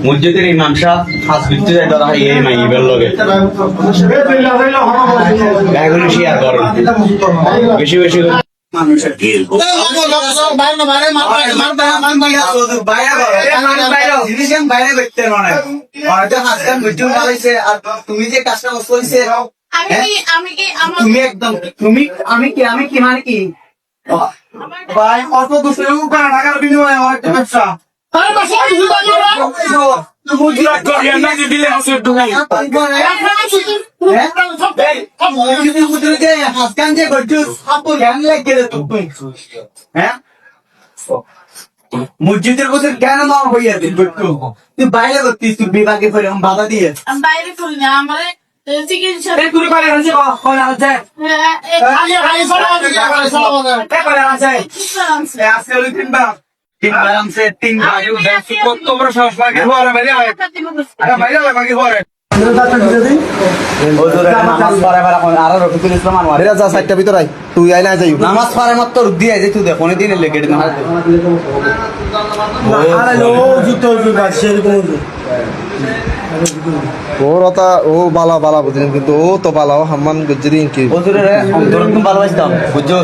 মসজিদের ইমাম সাহেব হাস বিচ্ছে যায় তারা এই মাইবের লগে এগুলো শেয়ার করেন বেশি বেশি মানুষের তুমি যে কাজটা করছে আমি কি মানে কি ভাই অত দুশো টাকার বিনিময়ে আমার একটা ব্যবসা মসজিদের বছর কেন নাম হইয়া দিন তুই বাইরে করতিস তুই বিভাগে করে বাধা দিয়ে বাইরে করি না আমার চিকিৎসা তুই আই না যাই নামাজ পড়ার মত দিয়ে যে তুই দেখো দিনে লেগে ও বালা বালা বুঝলেন কিন্তু ও তো বালা ও হাম্মান গুজরি কি ভালোবাসতাম বুঝছো